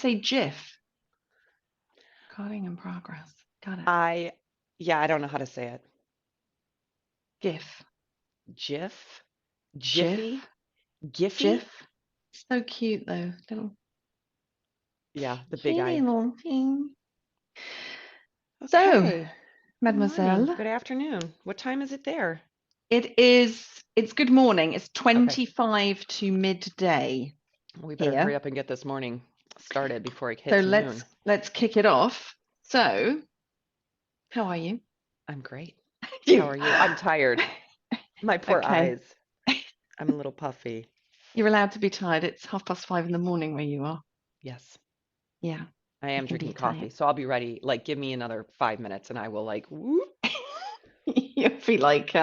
say GIF. Recording in progress. Got it. I don't know how to say it. GIF. GIF? Jiffy? GIF. Giphy? GIF. So cute though. Little Yeah, the big kitty eye. little thing. So, Okay. Good morning. mademoiselle, Good afternoon. What time is it there? it's good morning. It's Okay. 25 to midday We better hurry here. up and get this morning started before it So hits noon. let's kick it off. So, how are you? I'm great. How You. are you? I'm tired. My poor Okay. eyes. I'm a little puffy. You're allowed to be tired. It's 5:30 in the morning where you are. Yes, Yeah, I you am can be drinking tired. coffee, so I'll be ready. Like, give me another 5 minutes and I will like, whoop. You'll be like,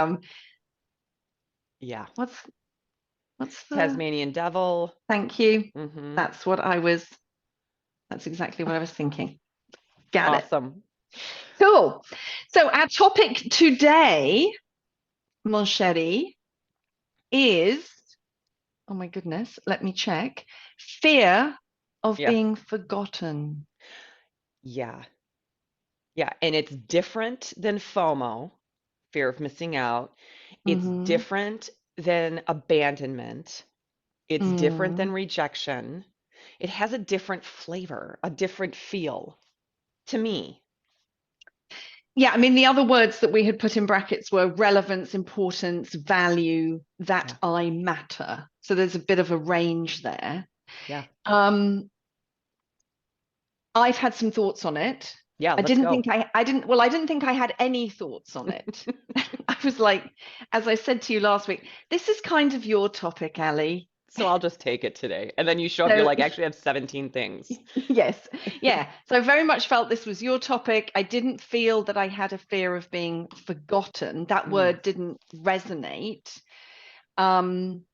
Yeah. what's the Tasmanian devil. thank you. Mm-hmm. That's what I was, that's exactly what I was thinking. Got it. Awesome. Cool. So our topic today, mon chéri, is, oh my goodness, let me check. Fear of Yeah. being forgotten. Yeah. Yeah. And it's different than FOMO, fear of missing out. It's Mm-hmm. different than abandonment. It's different than Mm. rejection. It has a different flavor, a different feel to me. Yeah, I mean, the other words that we had put in brackets were relevance, importance, value, that Yeah. I matter. So there's a bit of a range there. Yeah. Um, I've had some thoughts on it. Yeah. I Let's didn't go. think I didn't, well, I didn't think I had any thoughts on it. I was like, as I said to you last week, this is kind of your topic, Ali. So I'll just take it today. And then you show up, you're So, like, actually, I have 17 things. yes, yeah. So I very much felt this was your topic. I didn't feel that I had a fear of being forgotten. That Mm, word didn't resonate. Um,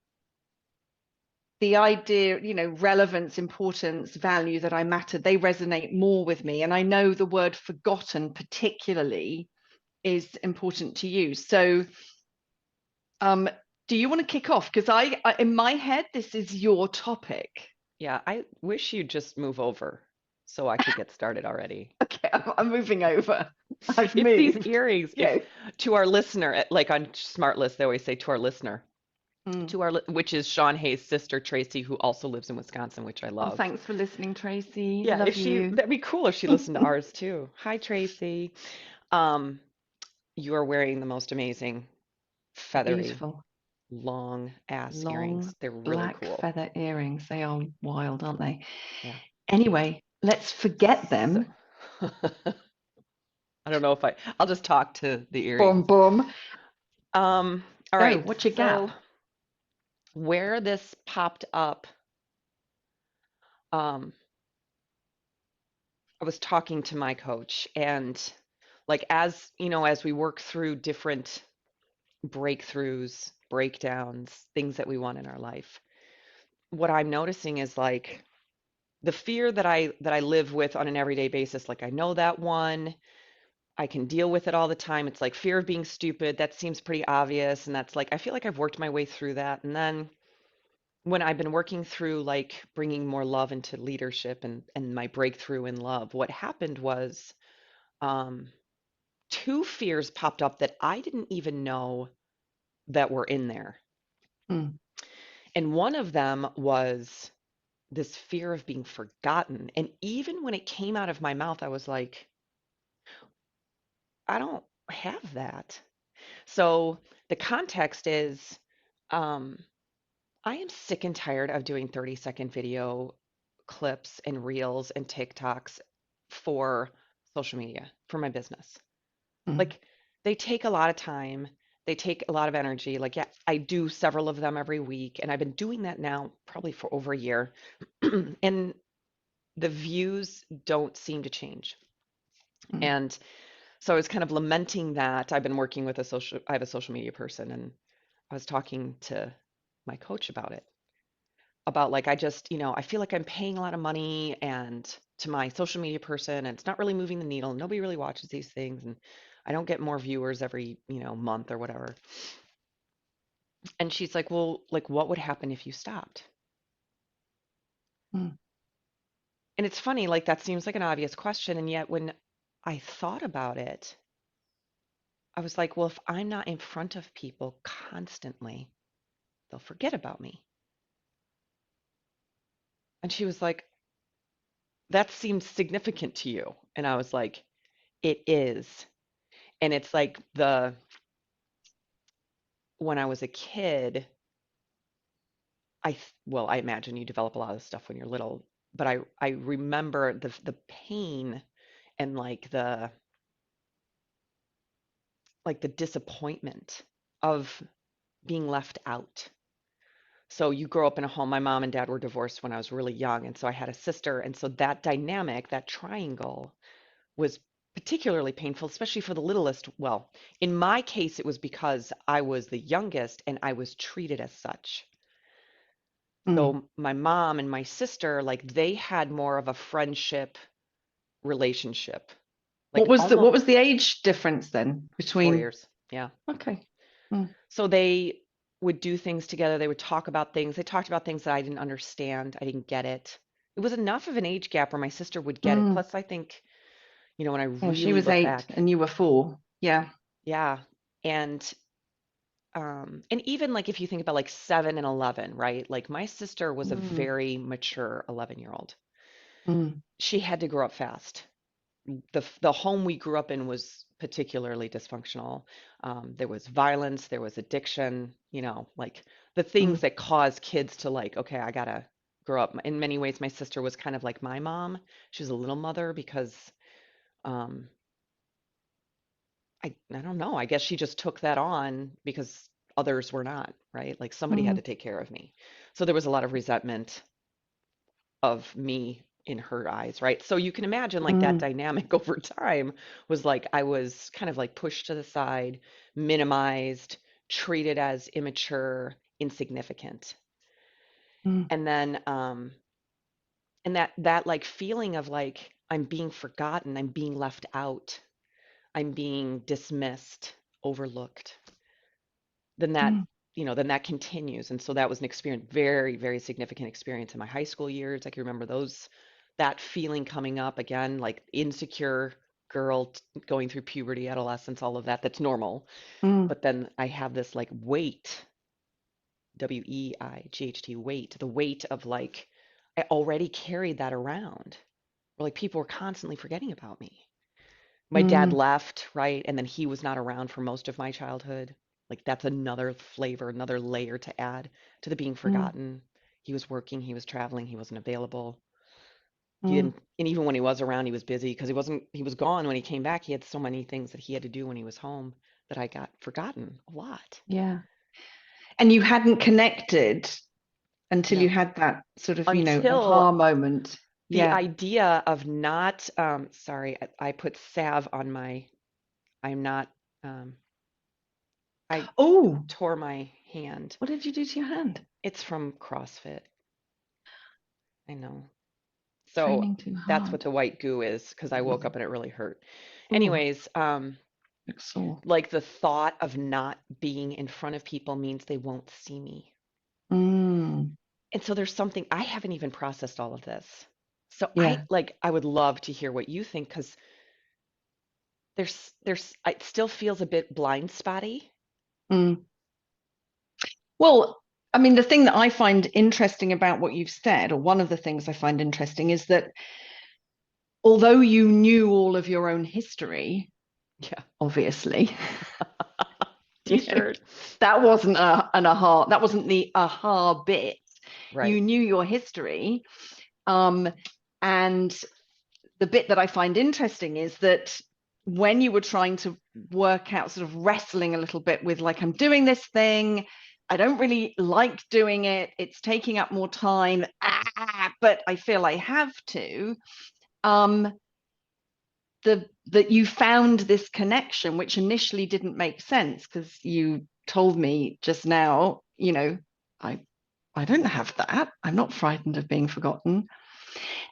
the idea, relevance, importance, value, that I matter, they resonate more with me. And I know the word forgotten particularly is important to you. So do you want to kick off? Because in my head, this is your topic. yeah. I wish you'd just move over so I could get started already. Okay, I'm moving over. I've It's these moved. earrings. If Go. to our listener, like on Smart List, they always say to our listener, Mm. which is Sean Hayes' sister Tracy, who also lives in Wisconsin, which I Oh, love. thanks for listening, Tracy. Yeah, if Love she, you. that'd be cool if she listened to ours too. Hi, Tracy. Um, you are wearing the most amazing feathery Beautiful. long ass Long earrings. They're really black cool. feather earrings. They are wild, aren't they? Yeah. Anyway, let's forget So them. I don't know if I'll just talk to the Boom, earrings. boom. All Go. right. What's your So gap? where this popped up, um, I was talking to my coach and like as you know, as we work through different breakthroughs, breakdowns, things that we want in our life, what I'm noticing is like the fear that I live with on an everyday basis, like I know that one, I can deal with it all the time. It's like fear of being stupid. That seems pretty obvious. And that's like, I feel like I've worked my way through that. And then when I've been working through like bringing more love into leadership and my breakthrough in love, what happened was um, two fears popped up that I didn't even know that were in there. Mm. And one of them was this fear of being forgotten. And even when it came out of my mouth, I was like, I don't have that. So the context is um, I am sick and tired of doing 30-second video clips and reels and TikToks for social media, for my business. Mm. Like they take a lot of time, they take a lot of energy. Like, yeah, I do several of them every week, and I've been doing that now probably for over a year. And the views don't seem to change. Mm. And so I was kind of lamenting that. I have a social media person, and I was talking to my coach about it. About like, I just, I feel like I'm paying a lot of money and to my social media person, and it's not really moving the needle. Nobody really watches these things, and I don't get more viewers every, month or whatever. And she's like, well, like, what would happen if you stopped? Mm. And it's funny, like that seems like an obvious question, and yet when I thought about it, I was like, well, if I'm not in front of people constantly, they'll forget about me. And she was like, that seems significant to you. And I was like, it is. And it's like when I was a kid, well, I imagine you develop a lot of stuff when you're little, but I remember the pain and like the disappointment of being left out. So you grow up in a home. My mom and dad were divorced when I was really young, and so I had a sister, and so that dynamic, that triangle, was particularly painful, especially for the littlest. Well, in my case, it was because I was the youngest and I was treated as such. Mm. So my mom and my sister, like they had more of a friendship relationship, like What almost was the age difference then 4 between? years. Yeah. Okay. Mm. So they would do things together. They would talk about things. They talked about things that I didn't understand. I didn't get it. It was enough of an age gap where my sister would get it. Mm. Plus, I think, when I Yeah, she really was look 8 back, and you were 4. Yeah. yeah. And and even like if you think about like 7 and 11, right? Like my sister was a Mm. very mature 11-year-old. Mm. She had to grow up fast. The home we grew up in was particularly dysfunctional. There was violence, there was addiction, like the things Mm. that cause kids to like, okay, I gotta grow up. In many ways, my sister was kind of like my mom. She was a little mother because um, I don't know. I guess she just took that on because others were not, right? Like somebody had Mm. to take care of me. So there was a lot of resentment of me in her eyes, right? So you can imagine like that Mm. dynamic over time was like I was kind of like pushed to the side, minimized, treated as immature, insignificant. Mm. And then and that like feeling of like I'm being forgotten, I'm being left out, I'm being dismissed, overlooked. Then that Mm. then that continues. And so that was an experience, very, very significant experience in my high school years. I can remember that feeling coming up again, like insecure girl going through puberty, adolescence, all of that. That's normal. Mm. But then I have this like weight, weight, the weight of like I already carried that around. Or like people were constantly forgetting about me. My dad Mm. left, right? And then he was not around for most of my childhood. Like that's another flavor, another layer to add to the being Mm. forgotten. He was working, he was traveling, he wasn't available. He Mm. didn't, and even when he was around, he was busy because he was gone when he came back. He had so many things that he had to do when he was home that I got forgotten a lot. Yeah. And you hadn't connected until you No. had that sort of, aha Until moment. the Yeah. idea of not, sorry, I put salve on I'm not, um, I Oh, tore my hand. what did you do to your hand? It's from CrossFit. I know. So Training too that's what hard. the white goo is because I woke up and it really hurt. Oh, Anyways, looks sore. like the thought of not being in front of people means they won't see me. Mm. And so there's something I haven't even processed all of this. So Yeah. I would love to hear what you think because it still feels a bit blind spotty. Mm. Well, I mean, the thing that I find interesting about what you've said, or one of the things I find interesting, is that although you knew all of your own history, Yeah. obviously, you know, T-shirt. that wasn't that wasn't the aha bit. You Right. knew your history. Um, and the bit that I find interesting is that when you were trying to work out, sort of wrestling a little bit with like, I'm doing this thing, I don't really like doing it, it's taking up more time, but I feel I have to. Um, that you found this connection, which initially didn't make sense because you told me just now, I I don't have that. I'm not frightened of being forgotten.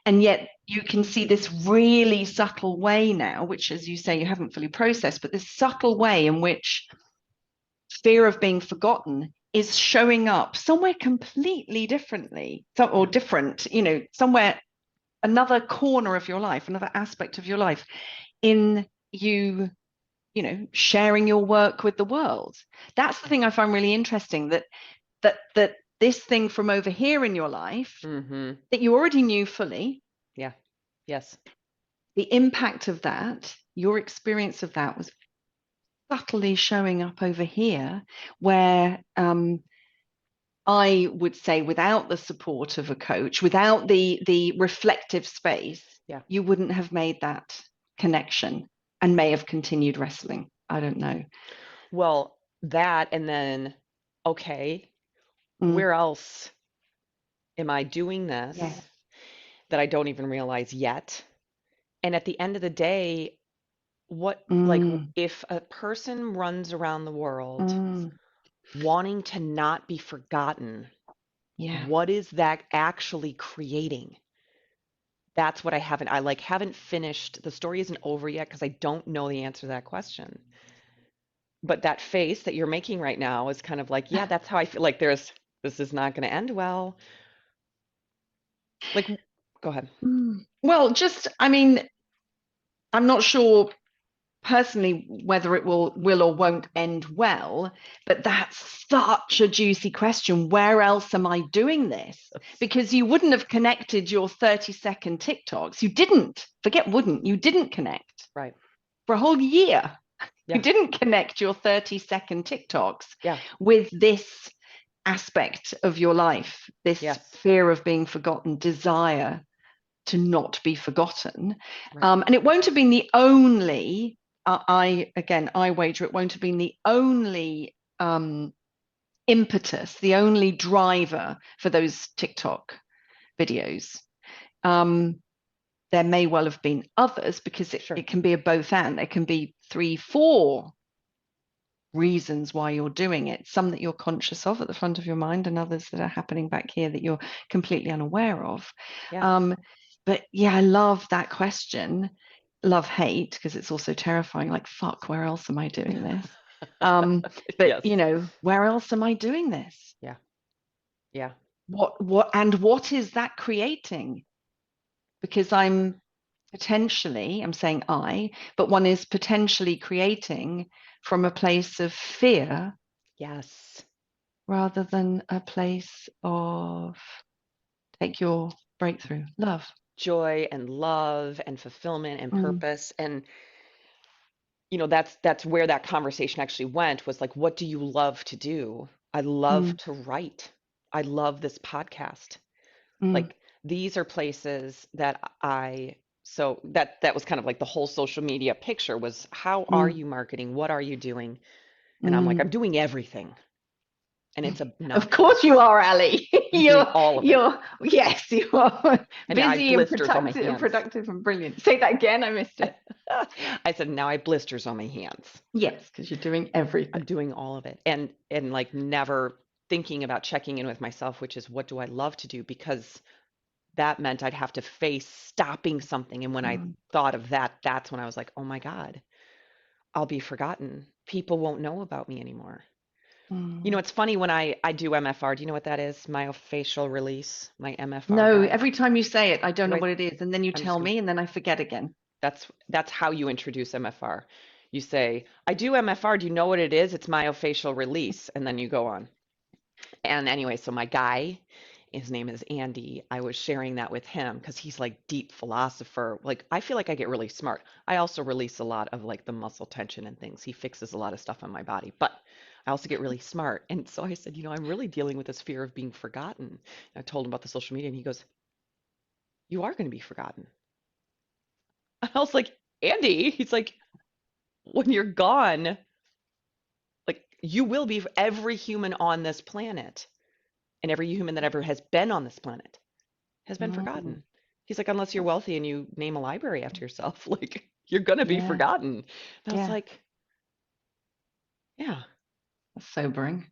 And yet you can see this really subtle way now, which, as you say, you haven't fully processed, but this subtle way in which fear of being forgotten is showing up somewhere completely differently, or Yeah. different, somewhere another corner of your life, another aspect of your life in you, sharing your work with the world. That's the thing I find really interesting, that this thing from over here in your life Mm-hmm. that you already knew fully, Yeah. Yes. the impact of that, your experience of that was subtly showing up over here, where I would say without the support of a coach, without the reflective space, Yeah. you wouldn't have made that connection and may have continued wrestling. I don't know. Well, that and then, okay, Mm, where else am I doing yeah. this that I don't even realize yet? And at the end of the day, Mm, if a person runs around the world mm, wanting to not be forgotten, yeah. what is that actually creating? That's what I haven't finished. The story isn't over yet because I don't know the answer to that question. But that face that you're making right now is kind of like, yeah, that's how I feel like this is not going to end well. Like, go ahead. Well, I mean, I'm not sure personally whether it will or won't end well, but that's such a juicy question. Where else am I doing this? Because you wouldn't have connected your 30-second TikToks. You didn't. Forget wouldn't. You didn't connect Right. for a whole year. You Yeah. didn't connect your 30-second TikToks Yeah. with this aspect of your life, this Yes. fear of being forgotten, desire to not be forgotten. Right. And it won't have been the only, I wager it won't have been the only impetus, the only driver for those TikTok videos. Um, there may well have been others, because Sure. it can be a both and. There can be 3, 4 reasons why you're doing it, some that you're conscious of at the front of your mind, and others that are happening back here that you're completely unaware of. Yeah. But yeah, I love that question. Love hate, because it's also terrifying, like, fuck, where else am I doing this? But Yes. where else am I doing this? Yeah. Yeah. What is that creating? Because I'm saying but one is potentially creating from a place of fear Yes. rather than a place of, take your breakthrough, love. Joy and love and fulfillment and Mm, purpose. And that's where that conversation actually went, was like, what do you love to do? I love mm, to write. I love this podcast. mm, Like, these are places that so that was kind of like the whole social media picture, was how are mm, you marketing? What are you doing? And I'm like, mm. I'm doing everything. And it's Of obnoxious. course you are, Ali. I'm doing you're all of it. you're yes, you are And now I have busy and blisters on my productive and hands. productive and brilliant. Say that again, I missed it. I said, now I have blisters on my hands. Yes, because you're doing I'm everything. doing all of it. And like, never thinking about checking in with myself, which is, what do I love to do? Because that meant I'd have to face stopping something. And when I Mm, thought of that, that's when I was like, oh my God, I'll be forgotten. People won't know about me anymore. mm. It's funny when I do MFR. Do you know what that is? Myofascial release, my MFR No, guide. every time you say it, I don't know Do I? what it is, and then you I'm just tell gonna. me, and then I forget again. That's how you introduce MFR. You say, I do MFR. Do you know what it is? It's myofascial release, and then you go on. And anyway, so my guy, his name is Andy. I was sharing that with him because he's like deep philosopher. Like, I feel like I get really smart. I also release a lot of like the muscle tension and things. He fixes a lot of stuff on my body, but I also get really smart. And so I said, I'm really dealing with this fear of being forgotten. And I told him about the social media, and he goes, you are going to be forgotten. And I was like, Andy, he's like, when you're gone, like, you will be, every human on this planet, and every human that ever has been on this planet has been Mm, forgotten. He's like, unless you're that's, wealthy and you name a library after yourself, like, you're gonna be yeah, forgotten. And I was yeah, like, yeah, that's sobering.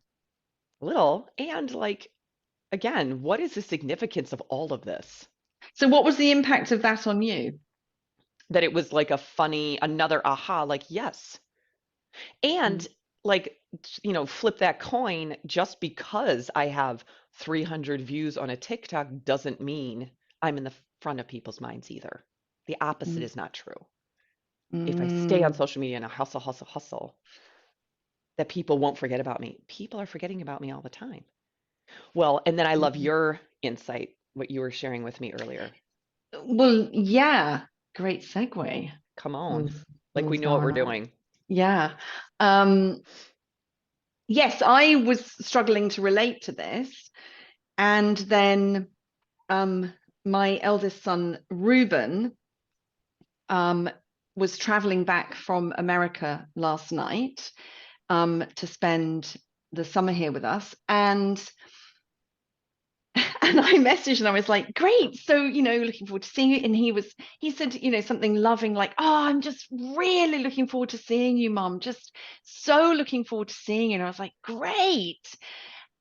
a little. And like, again, what is the significance of all of this? So, what was the impact of that on you? That it was like a funny, another aha, like, yes. Mm, And like, flip that coin, just because I have 300 views on a TikTok doesn't mean I'm in the forefront of people's minds either. The opposite Mm. is not true. If I stay on Mm. social media and I hustle, hustle, hustle, that people won't forget about me. People are forgetting about me all the time. Well, and then I love your insight, what you were sharing with me earlier. Well, yeah, great segue. Come on. Who's Like we who's know what we're gone? doing. Yeah. Um, yes, I was struggling to relate to this. And then um, my eldest son, Ruben, um, was traveling back from America last night to spend the summer here with us. And I messaged and I was like, great. So, looking forward to seeing you. And he said, something loving like, oh, I'm just really looking forward to seeing you, Mum. Just so looking forward to seeing you. And I was like, great.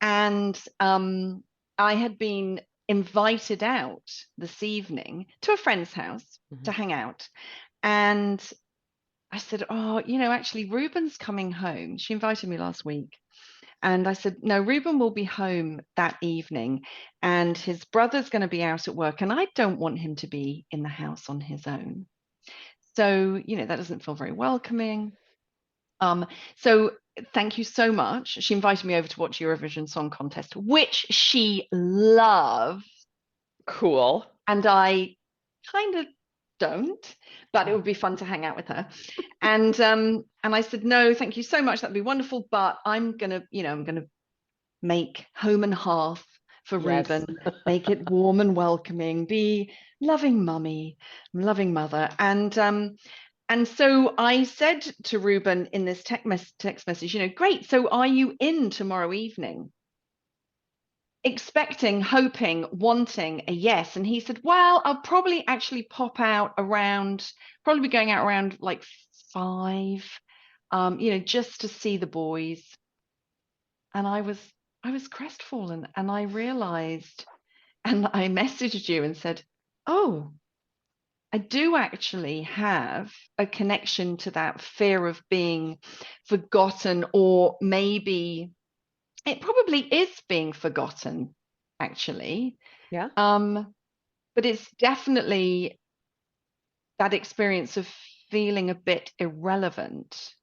And I had been invited out this evening to a friend's house Mm-hmm. to hang out. And I said, oh, actually, Ruben's coming home. She invited me last week. And I said, no, Ruben will be home that evening and his brother's going to be out at work. And I don't want him to be in the house on his own. So, that doesn't feel very welcoming. So thank you so much. She invited me over to watch Eurovision Song Contest, which she loved. Cool. And I kind of don't, but it Oh, would be fun to hang out with her. And I said, no, thank you so much. That'd be wonderful. But I'm gonna make home and hearth for yes. Reuben, make it warm and welcoming, be loving mummy, loving mother. And so I said to Reuben in this text message, great. So are you in tomorrow evening? Expecting, hoping, wanting a yes. And he said, well, I'll probably actually pop out around, probably be going out around like 5, just to see the boys. And I was crestfallen and I realized, and I messaged you and said, oh, I do actually have a connection to that fear of being forgotten, or maybe it probably is being forgotten, actually. Yeah. But it's definitely that experience of feeling a bit irrelevant.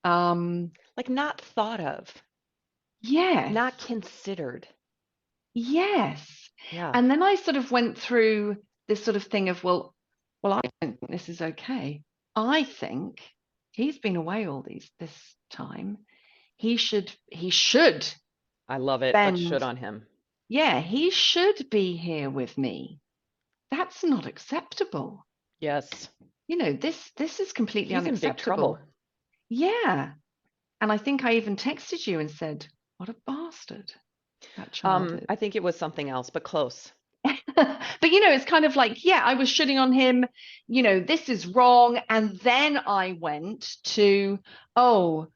Um, Like not thought of, yes, not considered. yes. Yeah. And then I sort of went through this sort of thing of, well, I don't think this is okay. I think he's been away all this time. He should I love it. Put should spend, on him. yeah, he should be here with me. That's not acceptable. Yes. This is completely He's in big trouble. unacceptable. Yeah. And I think I even texted you and said, what a bastard that child is. I think it was something else, but close. But it's kind of like, yeah, I was shitting on him, this is wrong. And then I went to, oh,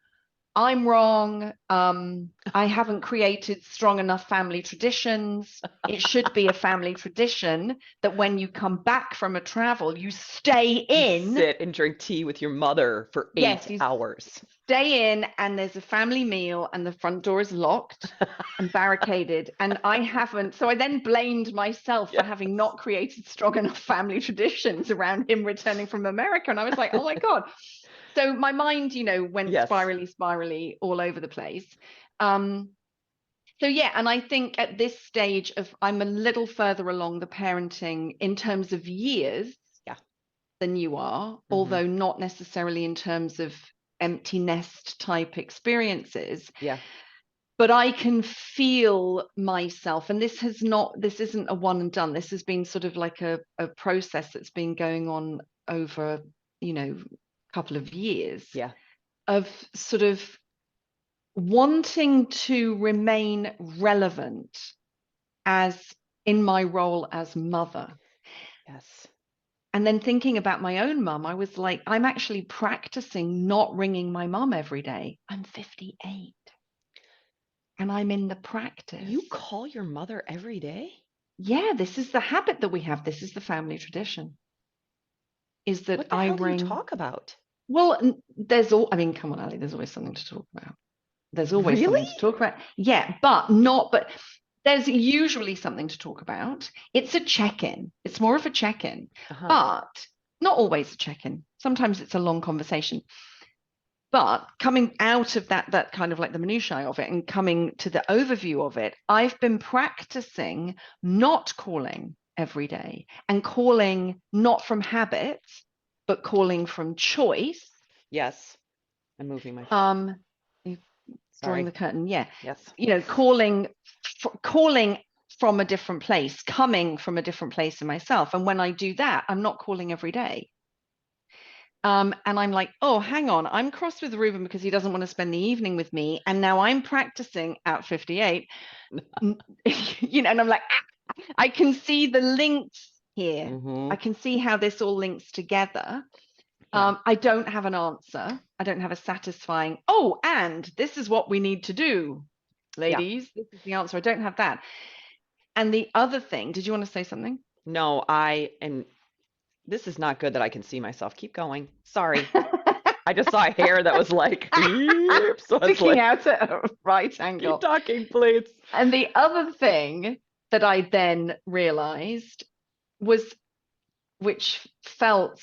I'm wrong. I haven't created strong enough family traditions. It should be a family tradition that when you come back from a travel, you stay You in. sit and drink tea with your mother for Yes, eight you hours. stay in and there's a family meal and the front door is locked and barricaded. And I haven't. So I then blamed myself for Yes. having not created strong enough family traditions around him returning from America. And I was like, oh my God. So my mind, went Yes. spirally all over the place. Um, so yeah, and I think at this stage I'm a little further along the parenting in terms of years Yeah. than you are, Hmm. although not necessarily in terms of empty nest type experiences. Yeah. But I can feel myself, and this isn't a one and done. This has been sort of like a process that's been going on over, a couple of years Yeah. of sort of wanting to remain relevant as in my role as mother. Yes. And then thinking about my own mum, I was like, I'm actually practicing not ringing my mum every day. I'm 58 and I'm in the practice. You call your mother every day? Yeah, this is the habit that we have. This is the family tradition, is that What the I hell do you ring. talk about? Well, I mean, come on, Ali, there's always something to talk about. There's always Really? something to talk about. Yeah, but not, but there's usually something to talk about. It's a check-in. It's more of a check-in, Uh-huh. but not always a check-in. Sometimes it's a long conversation. But coming out of that kind of like the minutiae of it and coming to the overview of it, I've been practicing not calling every day and calling not from habit, but calling from choice. Yes. I'm moving my, Um, drawing sorry. the curtain, yeah. Yes. Calling from a different place, coming from a different place in myself. And when I do that, I'm not calling every day. And I'm like, oh, hang on, I'm cross with Ruben because he doesn't want to spend the evening with me. And now I'm practicing at 58, and I'm like, I can see the links here. Mm-hmm. I can see how this all links together. Yeah. I don't have an answer. I don't have a satisfying, oh, and this is what we need to do, Yeah. ladies. This is the answer. I don't have that. And the other thing, did you want to say something? No, and this is not good that I can see myself. Keep going. Sorry. I just saw a hair that was like, "Eep," so I was Sticking like, out at a right keep angle. talking, please. And the other thing that I then realized was, which felt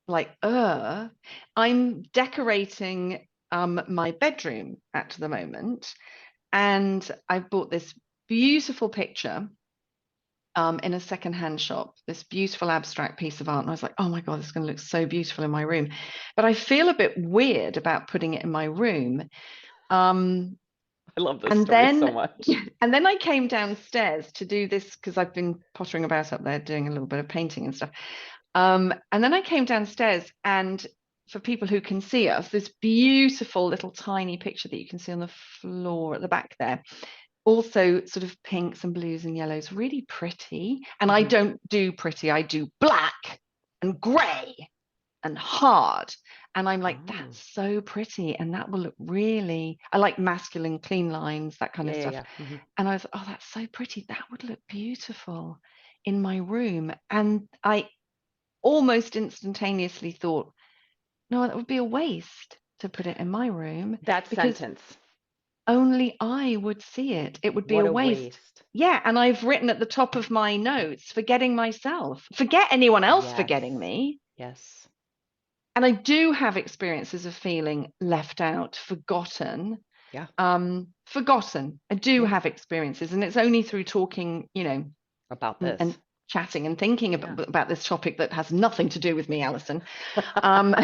like, I'm decorating my bedroom at the moment. And I bought this beautiful picture in a secondhand shop, this beautiful abstract piece of art. And I was like, oh my God, this is going to look so beautiful in my room. But I feel a bit weird about putting it in my room. Um, I love this and story so then much. and then I came downstairs to do this because I've been pottering about up there doing a little bit of painting and stuff. And then I came downstairs, and for people who can see us, this beautiful little tiny picture that you can see on the floor at the back there, also sort of pinks and blues and yellows, really pretty. And I Hmm. don't do pretty, I do black and gray and hard. And I'm like, Oh, that's so pretty. And that will look really, I like masculine, clean lines, that kind yeah, of yeah, stuff. yeah. Hmm. And I was, oh, that's so pretty. That would look beautiful in my room. And I almost instantaneously thought, no, that would be a waste to put it in my room That because sentence. only I would see it. It would be What a a waste. waste. Yeah. And I've written at the top of my notes, forgetting myself, forget anyone else Yes. forgetting me. Yes. And I do have experiences of feeling left out, forgotten. Yeah. Forgotten. I do Yeah. have experiences, and it's only through talking, About and this. chatting and thinking Yeah. about this topic that has nothing to do with me, Allison, um,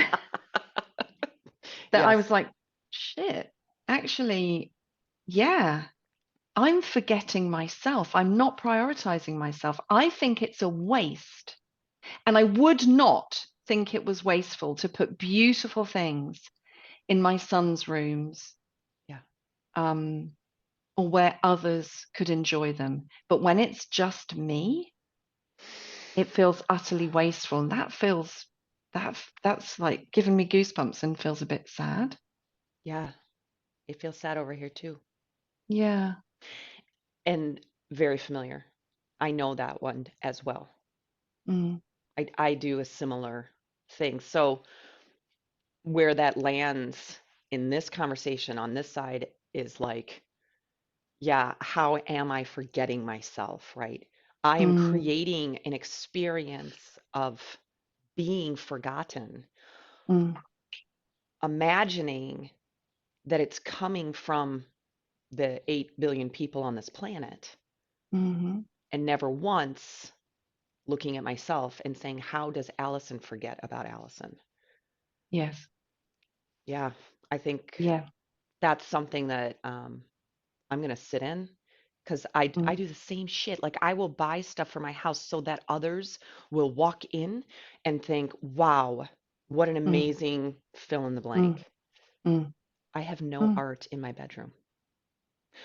that I Yes. was like, shit, actually, yeah, I'm forgetting myself. I'm not prioritizing myself. I think it's a waste. And I would not think it was wasteful to put beautiful things in my son's rooms, Yeah. um, or where others could enjoy them. But when it's just me, it feels utterly wasteful. And that's like giving me goosebumps and feels a bit sad. Yeah. It feels sad over here too. Yeah. And very familiar. I know that one as well. Mm, I do a similar thing. So where that lands in this conversation on this side is like, yeah, how am I forgetting myself, right? I am mm, creating an experience of being forgotten, mm, imagining that it's coming from the 8 billion people on this planet, mm-hmm. and never once looking at myself and saying, how does Allison forget about Allison? Yes. Yeah, I think Yeah. that's something that I'm gonna sit in because I Mm, do the same shit. Like I will buy stuff for my house so that others will walk in and think, wow, what an mm, amazing fill in the mm, blank. mm, I have no mm. art in my bedroom.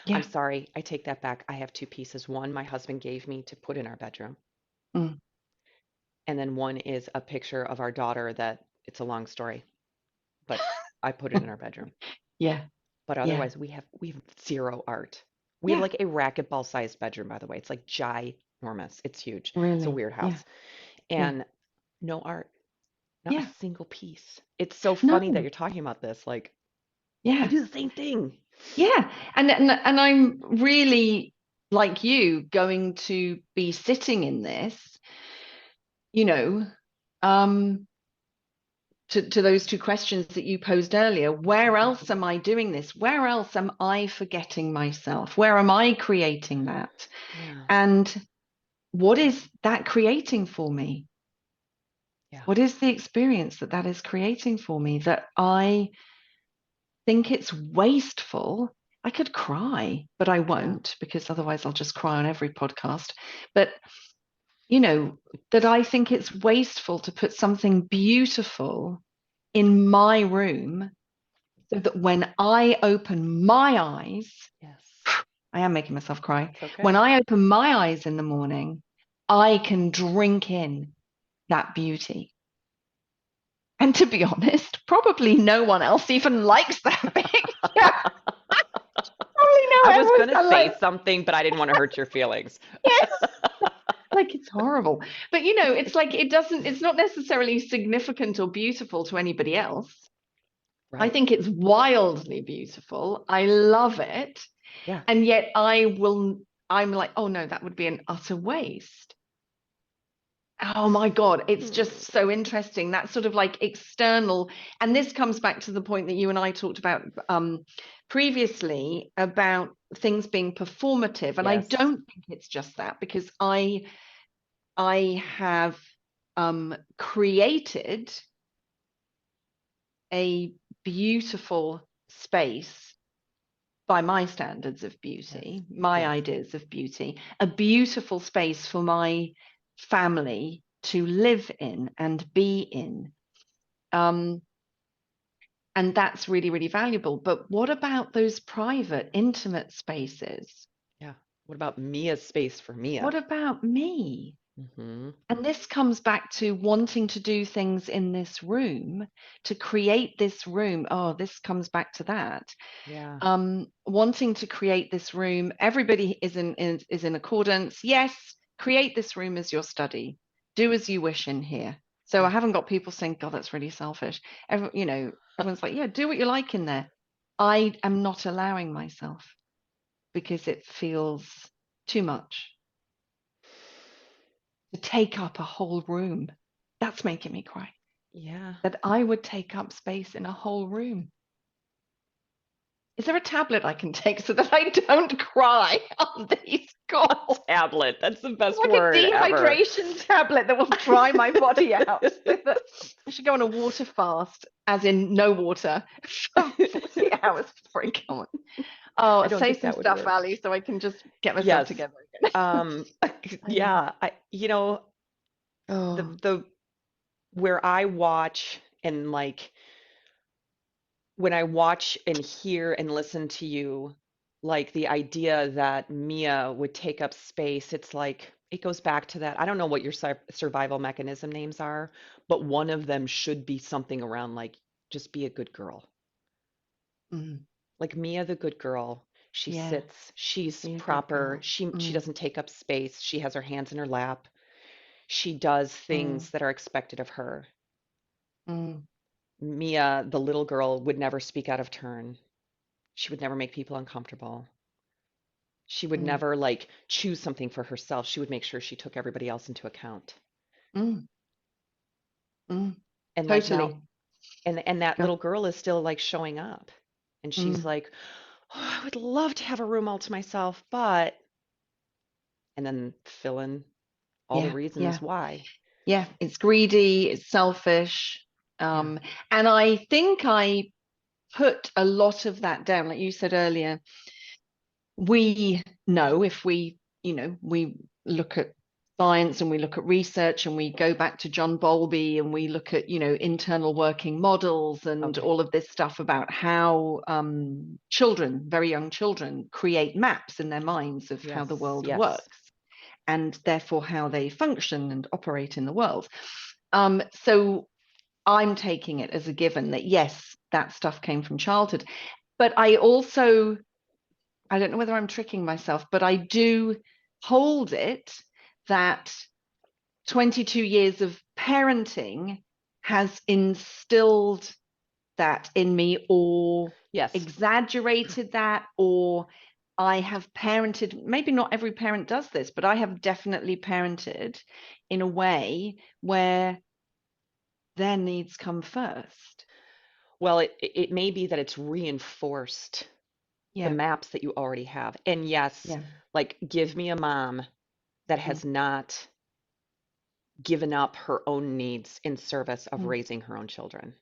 I'm Yeah. sorry, I take that back. I have two pieces. One my husband gave me to put in our bedroom, Mm. and then one is a picture of our daughter that it's a long story, but I put it in our bedroom. Yeah. But Yeah. otherwise, we have zero art. We have Yeah. like a racquetball sized bedroom, by the way. It's like ginormous. It's huge. It's a Really. weird Yeah. house. Yeah. And no art, not a Yeah. single piece. It's so funny that No. you're talking about this. Like, I Yeah. do the same thing. Yeah. And I'm really, like you, going to be sitting in this, you know, um, to those two questions that you posed earlier. Where else am I doing this? Where else am I forgetting myself? Where am I creating that? Yeah. And what is that creating for me? Yeah. What is the experience that that is creating for me that I think it's wasteful? I could cry, but I Yeah. won't, because otherwise I'll just cry on every podcast. But, you know, that I think it's wasteful to put something beautiful in my room so that when I open my eyes, Yes. I am making myself cry. It's okay. When I open my eyes in the morning, I can drink in that beauty. And to be honest, probably no one else even likes that picture. Probably no I one. was Everyone's gonna kind of say like, something, but I didn't want to hurt your feelings. yes, like it's horrible. But it's like it's not necessarily significant or beautiful to anybody else. I Right. think it's wildly beautiful. I love it. Yeah. And yet I'm like, oh no, that would be an utter waste. Oh my God, it's Hmm. just so interesting. That sort of like external, and this comes back to the point that you and I talked about previously about things being performative. And I Yes. don't think it's just that, because I have created a beautiful space by my standards of Yes. beauty, my Yes. ideas of beauty, a beautiful space for my family to live in and be in. Um, and that's really, really valuable. But what about those private, intimate spaces? Yeah. What about Mia's space for What Mia? about me? Mm-hmm. And this comes back to wanting to do things in this room, to create this room. Oh, this comes back to that. Yeah. Wanting to create this room. Everybody is in accordance. Yes, create this room as your study. Do as you wish in here. So I Yeah. haven't got people saying, God, that's really selfish. Everyone's like, yeah, do what you like in there. I am not allowing myself because it feels too much to take up a whole room. That's making me cry. Yeah. That I would take up space in a whole room. Is there a tablet I can take so that I don't cry on these calls? Tablet. That's the best Like a word ever. dehydration tablet that will dry my body out. I should go on a water fast, as in no water, for 40 hours before I go on. I Oh, don't say think some that would stuff, work. Ali, so I can just get myself Yes. together again. Um, I know. yeah, the Oh, where I watch and like when I watch and hear and listen to you, like the idea that Mia would take up space, it's like it goes back to that. I don't know what your survival mechanism names are, but one of them should be something around like just be a good girl. mm, Like Mia, the good girl, she yeah, sits, she's be a good proper, girl. she doesn't take up space, she has her hands in her lap, she does Mm, things that are expected of her. mm, Mia, the little girl, would never speak out of turn. She would never make people uncomfortable. She would mm, never like choose something for herself. She would make sure she took everybody else into account. mm, mm. And like now, Totally. and that Go. little girl is still like showing up. And she's Mm, like, oh, I would love to have a room all to myself, but and then fill in all the yeah, reasons yeah, why. yeah. It's greedy, it's selfish. Yeah. And I think I put a lot of that down, like you said earlier. We know, if we look at science and we look at research and we go back to John Bowlby and we look at, internal working models and Okay. all of this stuff about how children, very young children, create maps in their minds of how the Yes. world Yes. works and therefore how they function and operate in the world. So I'm taking it as a given that yes, that stuff came from childhood. But I don't know whether I'm tricking myself, but I do hold it that 22 years of parenting has instilled that in me, or Yes. exaggerated that, or I have parented, maybe not every parent does this, but I have definitely parented in a way where their needs come first. Well, it may be that it's reinforced the Yeah, maps that you already have. And yes, yeah, like give me a mom that mm, has not given up her own needs in service of mm, raising her own children.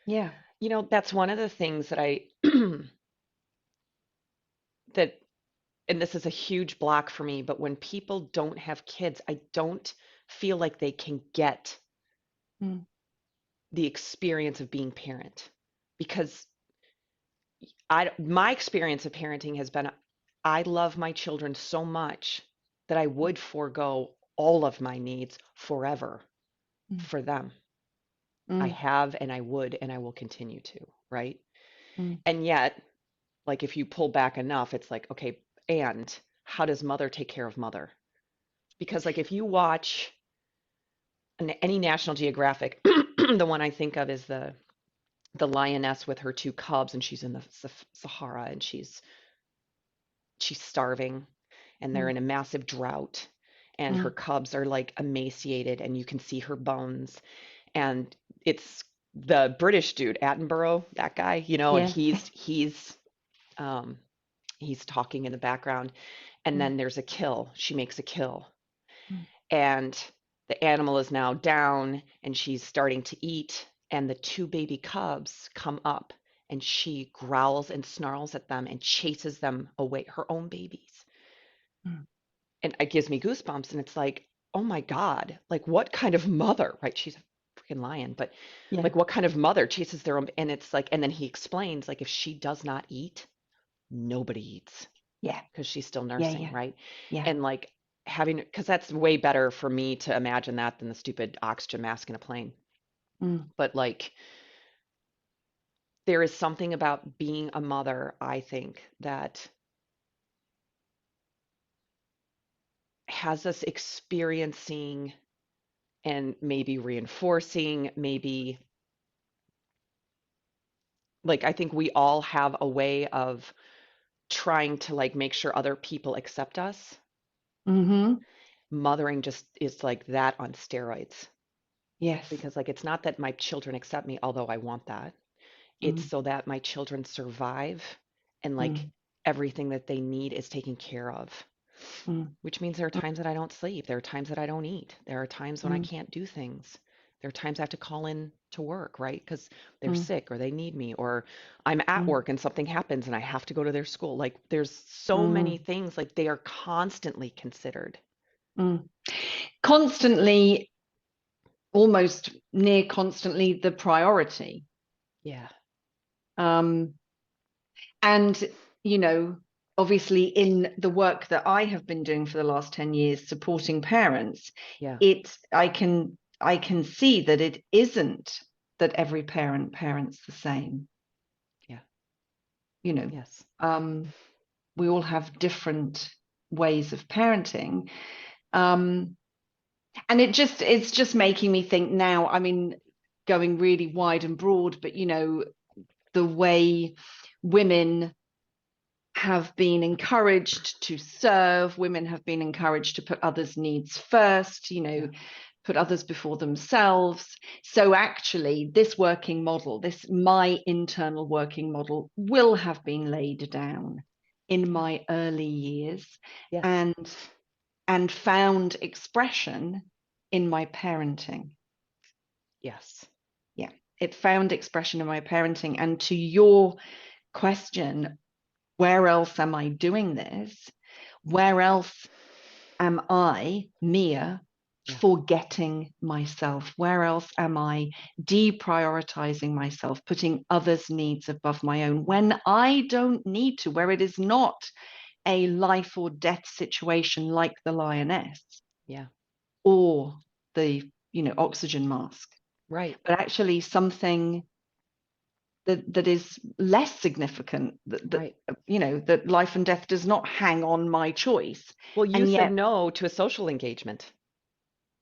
yeah, You know, that's one of the things that I that and this is a huge block for me, but when people don't have kids, I don't feel like they can get mm, the experience of being parent because I my experience of parenting has been I love my children so much that I would forego all of my needs forever mm, for them. I mm, have and I would and I will continue to, right? mm, And yet, like if you pull back enough, it's like, okay, and how does mother take care of mother? Because like if you watch any National Geographic, the one I think of is the lioness with her two cubs, and she's in the Sahara, and she's starving, and they're mm, in a massive drought, and her mm, cubs are like emaciated, and you can see her bones, and it's the British dude, Attenborough, that guy, and yeah, um, he's talking in the background, and mm, then there's a kill. She makes a kill, mm, and the animal is now down and she's starting to eat and the two baby cubs come up and she growls and snarls at them and chases them away, her own babies. mm, And it gives me goosebumps and it's like, oh my God, like what kind of mother, right? She's a freaking lion, but yeah, like what kind of mother chases their own, and it's like, and then he explains like if she does not eat, nobody eats yeah, because she's still yeah, nursing, yeah, right? yeah, And like having, because that's way better for me to imagine that than the stupid oxygen mask in a plane. mm, But like, there is something about being a mother, I think, that has us experiencing and maybe reinforcing, maybe like, I think we all have a way of trying to like make sure other people accept us. mm-hmm, Mothering just is like that on steroids yes, because like it's not that my children accept me, although I want that. It's mm, so that my children survive and like mm, everything that they need is taken care of, mm, which means there are mm, times that I don't sleep. There are times that I don't eat. There are times when I mm, can't do things. There are times I have to call in to work, right? Because they're mm, sick or they need me, or I'm at mm, work and something happens and I have to go to their school. Like there's so many mm, things, like they are constantly considered. mm. Constantly, almost near constantly, the priority. Yeah. Um, and, you know, obviously, in the work that I have been doing for the last 10 years, supporting parents, Yeah. I can see that it isn't that every parent parents the same. Yeah. You know, Yes. um, we all have different ways of parenting. Um, and it's just making me think now, I mean, going really wide and broad, but the way women have been encouraged to serve, women have been encouraged to put others' needs first, Yeah. put others before themselves. So actually, this working model, this my internal working model, will have been laid down in Yeah. my early years, Yes. and found expression in my parenting. Yes. Yeah, it found expression in my parenting. And to your question, where else am I doing this? Where else am I, Mia, Yeah. forgetting myself? Where else am I deprioritizing myself, putting others' needs above my own when I don't need to, where it is not a life or death situation like the lioness Yeah. or the oxygen mask, Right. but actually something that is less significant, Right. that life and death does not hang on my choice. Well, you And said yet, no to a social engagement.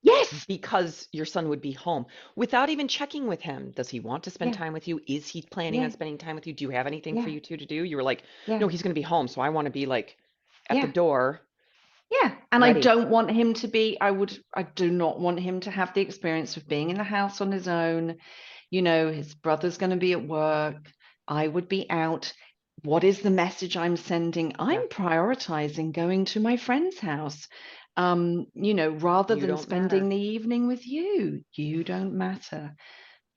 Yes. because your son would be home without even checking with him. Does he want to spend Yeah. time with you? Is he planning on Yeah. spending time with you? Do you have anything for Yeah. you two to do? You were like, Yeah. no, he's going to be home. So I want to be like at the Yeah. door Yeah. And I ready. don't want him to be, I do not want him to have the experience of being in the house on his own. His brother's going to be at work. I would be out. What is the message I'm sending? Yeah. I'm prioritizing going to my friend's house, rather You than don't spending matter. the evening with you. You don't matter.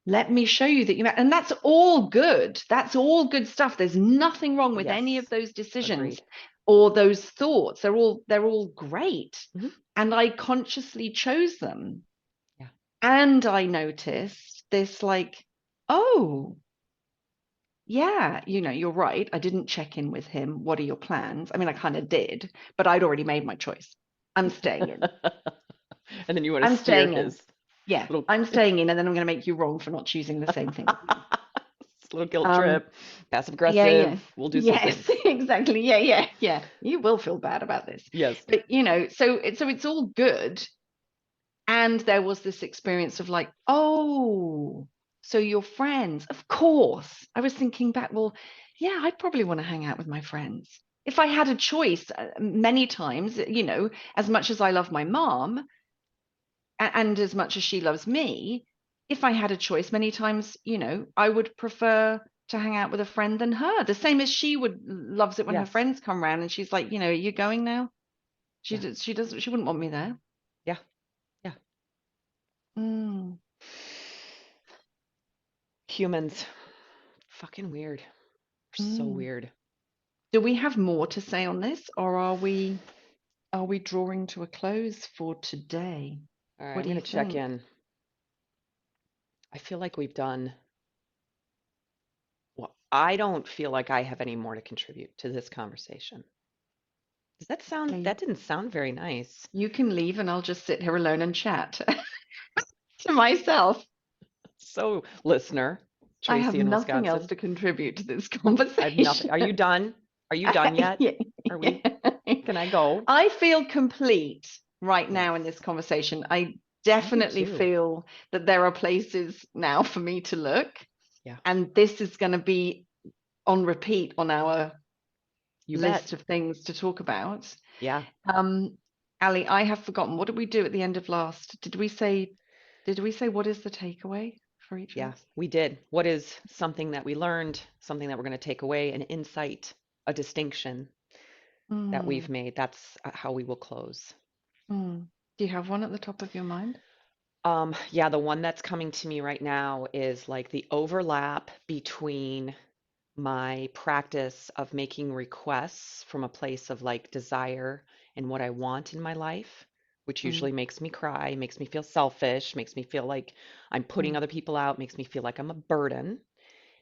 Let me show you that you matter. And that's all good. That's all good stuff. There's nothing wrong with any of Yes. those decisions Agreed. or those thoughts. They're all great. Hmm. And I consciously chose them. Yeah. And I noticed this like, oh, yeah, you're right. I didn't check in with him. What are your plans? I mean, I kind of did, but I'd already made my choice. I'm staying in. And then you want to I'm steer staying in. his Yeah, little I'm staying in, and then I'm going to make you wrong for not choosing the same thing as me. little guilt Um, trip, passive yeah, yeah. aggressive. We'll do some Yes, things. exactly. Yeah, yeah, yeah. You will feel bad about this. Yes. But so it's all good. And there was this experience of like, oh, so you're friends. Of course. I was thinking back, well, yeah, I'd probably want to hang out with my friends. If I had a choice, many times, as much as I love my mom and as much as she loves me, if I had a choice, many times, I would prefer to hang out with a friend than her. The same as she would loves it when her Yes. friends come around and she's like, are you going now? She Yeah. does, she doesn't, she wouldn't want me there. Yeah. Yeah. Mm, Humans. Fucking weird. So mm. weird. Do we have more to say on this, or are we drawing to a close for today? All right, What I'm do going you to check think? in. I feel like we've done, well, I don't feel like I have any more to contribute to this conversation. Does that sound, Okay, that didn't sound very nice. you can leave and I'll just sit here alone and chat to myself. So, listener, I have Tracy in nothing else Wisconsin, to contribute to this I have nothing. conversation. Are you done? Are you done yet? Yeah, Are we, yeah. can I go? I feel complete right Yes. now in this conversation. I I do definitely too. feel that there are places now for me to look, Yeah. and this is going to be on repeat on our You bet. list of things to talk about. Yeah. Um, Ali, I have forgotten. What did we do at the end of last? Did we say what is the takeaway for each of Yeah, us? we did. What is something that we learned, something that we're going to take away, an insight, a distinction that we've Mm, made? That's how we will close. mm. Do you have one at the top of your mind? Yeah, the one that's coming to me right now is like the overlap between my practice of making requests from a place of like desire and what I want in my life, which Mm, usually makes me cry, makes me feel selfish, makes me feel like I'm putting mm, other people out, makes me feel like I'm a burden.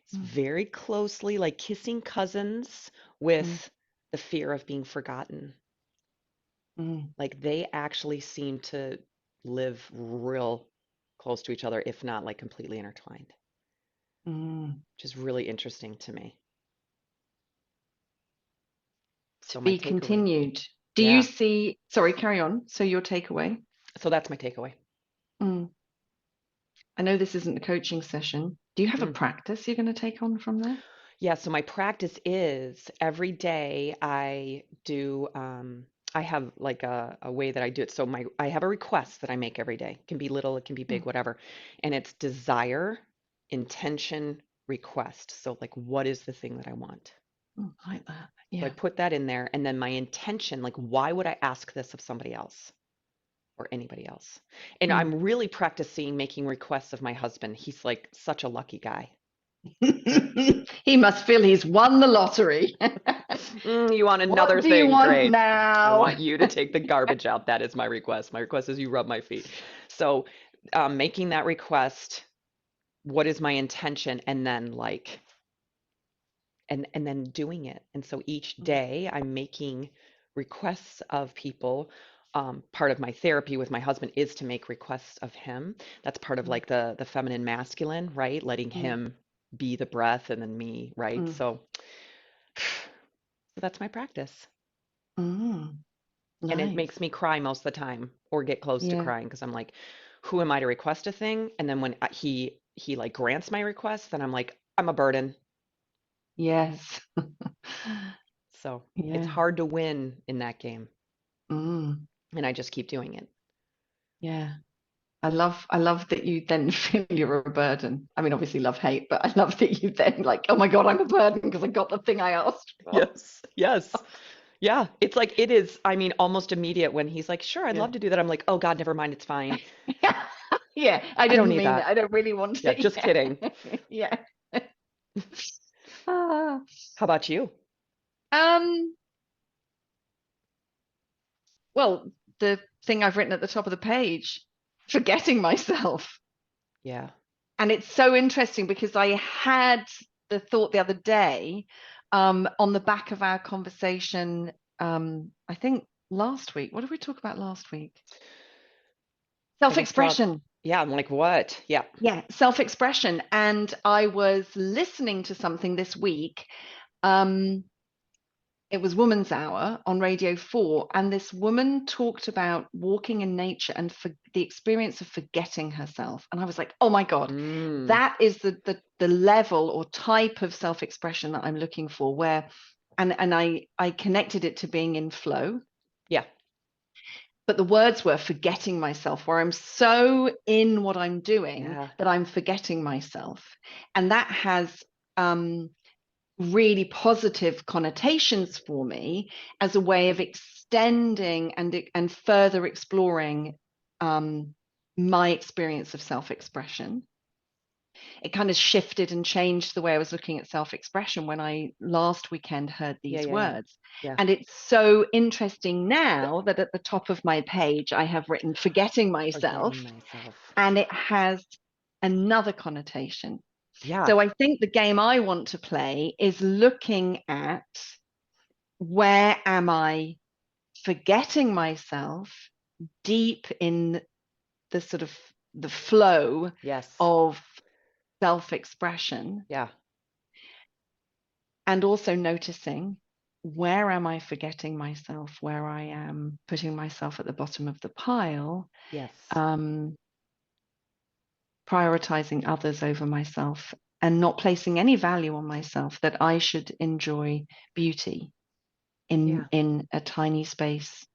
It's mm, very closely like kissing cousins mm, with the fear of being forgotten. mm, Like they actually seem to live real close to each other, if not like completely intertwined, mm. which is really interesting to me. To So my be takeaway. continued. Do you Yeah. see? Sorry, carry on. So your takeaway. So that's my takeaway. Mm. I know this isn't a coaching session. Do you have a Mm. practice you're going to take on from there? Yeah, so my practice is every day I have like a way that I do it. So I have a request that I make every day. It can be little, it can be big, Mm, whatever. And it's desire, intention, request. So like what is the thing that I want? I like that. So I Yeah. put that in there and then my intention, like why would I ask this of somebody else or anybody else? And Mm. I'm really practicing making requests of my husband. He's like such a lucky guy. He must feel he's won the lottery. You want What another do you thing? want Great. I now? want you to take the garbage out. That is my request. My request is you rub my feet. So, making that request, what is my intention? And then like, and then doing it. And so each day I'm making requests of people. Part of my therapy with my husband is to make requests of him. That's part of Mm, like the feminine masculine, right? Letting mm, him be the breath and then me, right? mm, So, so that's my practice. mm. And it Nice. makes me cry most of the time or get close to Yeah. crying because I'm like, who am I to request a thing? And then when he like grants my request, then I'm like, I'm a burden. Yes. So it's Yeah. hard to win in that game. Mm. And I just keep doing it. Yeah. I love that you then feel you're a burden. I mean, obviously love hate, but I love that you then like, oh my God, I'm a burden because I got the thing I asked for. Yes. Yes. Yeah. It's like it is, I mean, almost immediate when he's like, sure, I'd Yeah. love to do that. I'm like, oh God, never mind, it's fine. Yeah. I I don't didn't need mean it. that. I don't really want Yeah, to. just kidding. Yeah. Yeah. Ah. How about you? Um, well, the thing I've written at the top of the page, forgetting myself. Yeah. And it's so interesting because I had the thought the other day, on the back of our conversation, I think last week. What did we talk about last week? I guess talk. Self-expression. Yeah, I'm like, what? Yeah. Yeah, self-expression. And I was listening to something this week. Um, it was Woman's Hour on Radio 4, and this woman talked about walking in nature and for the experience of forgetting herself. And I was like, oh my God, Mm. that is the level or type of self-expression that I'm looking for, where and I connected it to being in flow. Yeah. But the words were forgetting myself, where I'm so in what I'm doing Yeah. that I'm forgetting myself. And that has really positive connotations for me as a way of extending and further exploring my experience of self-expression. It kind of shifted and changed the way I was looking at self-expression when I last weekend heard Yeah, these yeah, yeah. words. Yeah. And it's so interesting now that at the top of my page I have written forgetting myself, Forgetting myself. and it has another connotation. Yeah. So I think the game I want to play is looking at, where am I forgetting myself deep in the sort of the flow Yes. of self-expression, Yeah. and also noticing, where am I forgetting myself, where I am putting myself at the bottom of the pile, Yes. um, prioritizing others over myself, and not placing any value on myself, that I should enjoy beauty Yeah. in a tiny space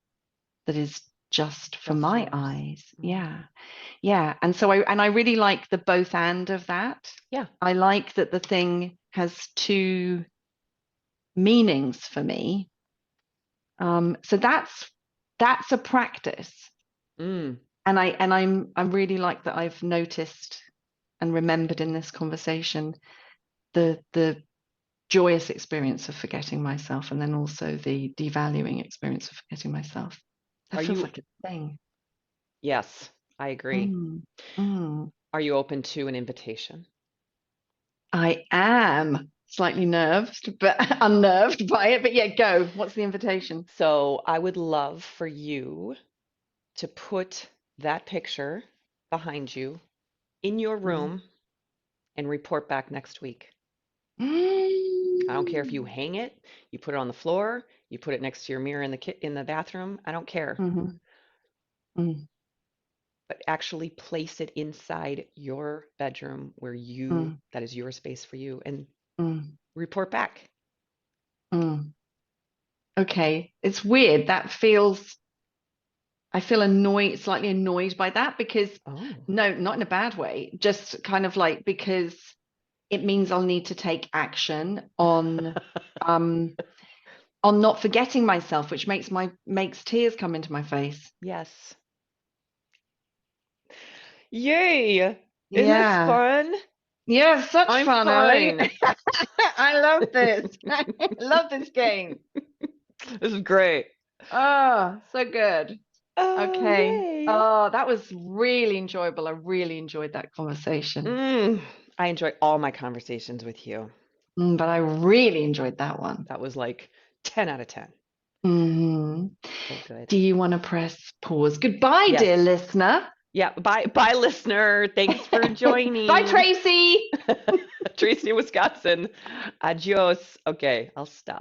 that is just for Just my yours. eyes. Mm. Yeah. Yeah. And so I really like the both and of that. Yeah. I like that the thing has two meanings for me. So that's a practice. Mm. And I'm really like that I've noticed and remembered in this conversation the joyous experience of forgetting myself, and then also the devaluing experience of forgetting myself. That Are feels you, like a thing. yes, I agree. Mm, mm. Are you open to an invitation? I am slightly nerved, but unnerved by it. But yeah, go. What's the invitation? So I would love for you to put that picture behind you in your Mm. room and report back next week. I don't care if you Mm. hang it, you put it on the floor, you put it next to your mirror in the bathroom. I don't care. Mhm, mm, But actually place it inside your bedroom where mm, that is your space for you and mm, report back. mm. Okay, it's weird. I feel annoyed, slightly annoyed by that, because Oh. no, not in a bad way, just kind of like, because it means I'll need to take action um on not forgetting myself, which makes tears come into my face. Yes. Yay! Isn't this Yeah. fun? Yeah, such I'm fun, Ali. fine. I love this. I love this game. This is great. Oh, so good. Oh, Okay. yay. Oh, that was really enjoyable. I really enjoyed that conversation. Mm, I enjoy all my conversations with you. But I really enjoyed that one. That was like 10 out of 10. Mhm. So good. Do you want to press pause? Goodbye, dear Yes. listener. Yeah. Bye, listener. Thanks for Bye, joining. Tracy. Tracy, Wisconsin. Adios. Okay, I'll stop.